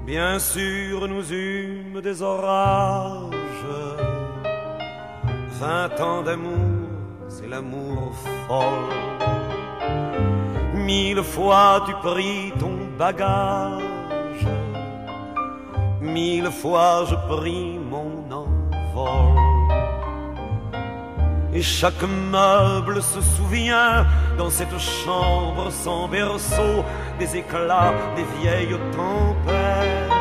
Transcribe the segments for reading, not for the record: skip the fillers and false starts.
Bien sûr, nous eûmes des orages. 20 ans d'amour, c'est l'amour folle. 1000 fois tu pris ton bagage. 1000 fois je pris mon envol. Et chaque meuble se souvient dans cette chambre sans berceau des éclats des vieilles tempêtes.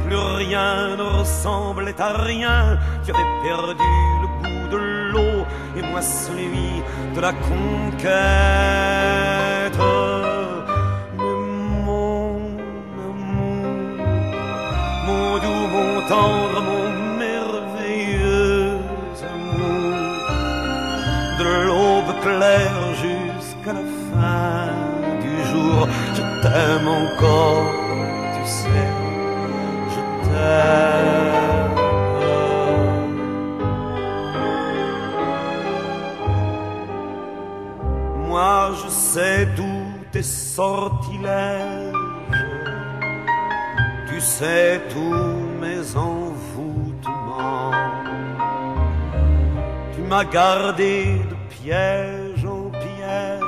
Plus rien ne ressemblait à rien, tu avais perdu le goût de l'eau et moi celui de la conquête. Mais mon amour, mon doux, mon tendre, mon merveilleux amour, de l'aube claire jusqu'à la fin du jour, je t'aime encore, tu sais, je t'aime. Moi je sais tous tes sortilèges, tu sais tous mes envoûtements. Tu m'as gardé de piège en piège,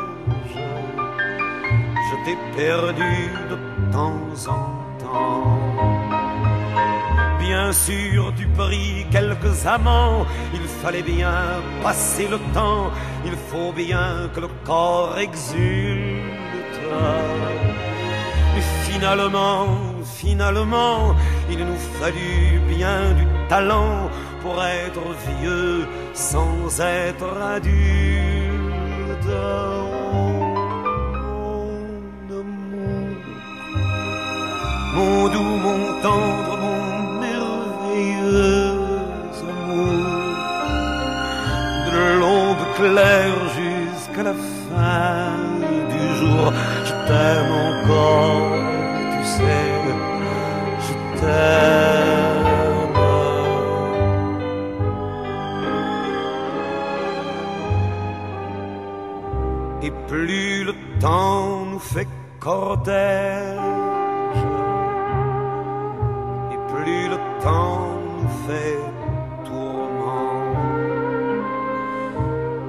je t'ai perdu de temps en temps. Bien sûr tu pris quelques amants, il fallait bien passer le temps, il faut bien que le corps exulte. Mais finalement, il nous fallut bien du talent pour être vieux sans être adulte. Mon amour, mon doux, mon tendre, mon merveilleux amour, de l'aube claire jusqu'à la fin du jour, je t'aime encore, tu sais, je t'aime. Et plus le temps nous fait cortège, et plus le temps nous fait tourment.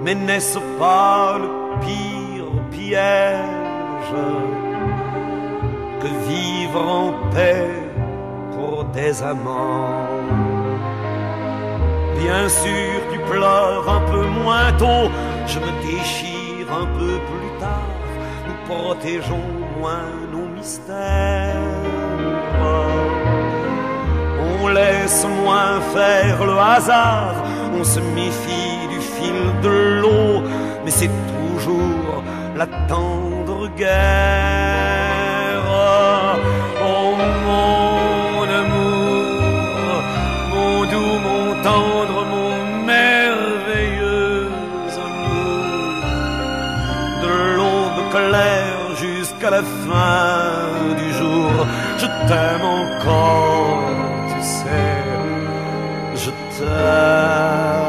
Mais n'est-ce pas le pire piège que vivre en paix pour des amants? Bien sûr tu pleures un peu moins tôt, je me déchire un peu plus tard, nous protégeons moins nos mystères. On laisse moins faire le hasard, on se méfie du fil de l'eau, mais c'est toujours la tendre guerre. Oh mon amour, mon doux, mon tendre, mon merveilleux amour, de l'aube claire jusqu'à la fin du jour, je t'aime encore, tu sais, je t'aime.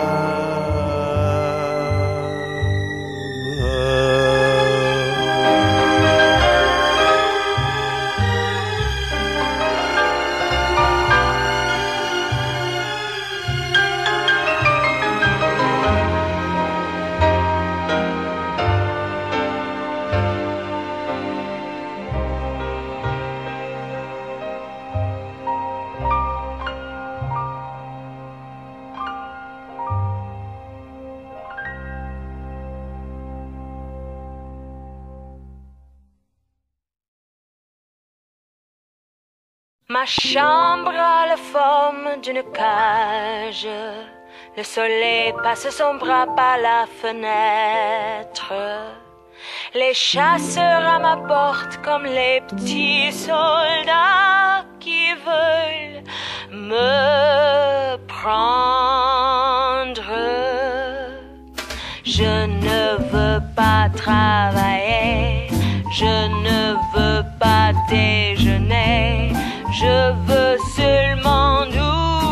Ma chambre a la forme d'une cage. Le soleil passe son bras par la fenêtre. Les chasseurs à ma porte comme les petits soldats qui veulent me prendre. Je ne veux pas travailler, je ne veux pas déjeuner. Je veux seulement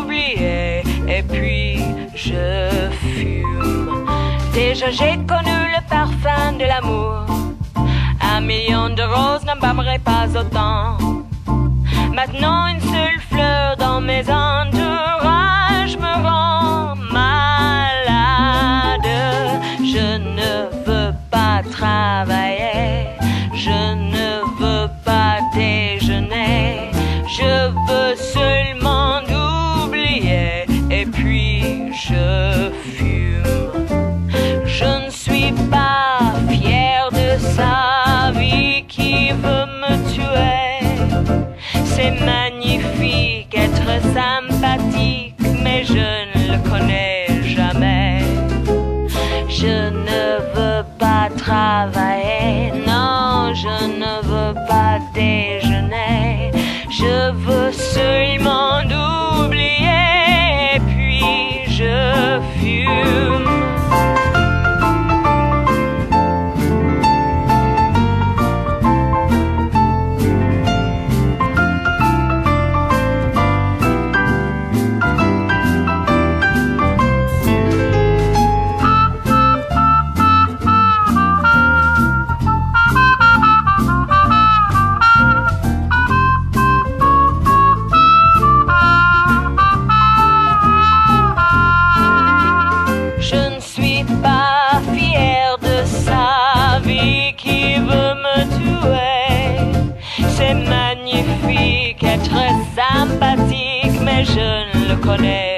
oublier et puis je fume. Déjà j'ai connu le parfum de l'amour. 1 million de roses n'embaumerait pas autant. Maintenant une seule fleur dans mes entourages me rend malade. Je ne veux pas travailler, je ne veux pas déjeuner, je veux seulement oublier et puis je fume. Je ne suis pas fière de sa vie qui veut me tuer. C'est magnifique être sympathique, mais je ne le connais jamais. Je ne veux pas travailler, non, je ne veux pas déjeuner. Je veux seulement oublier, et puis je fume. Pas fière de sa vie qui veut me tuer. C'est magnifique être sympathique, mais je ne le connais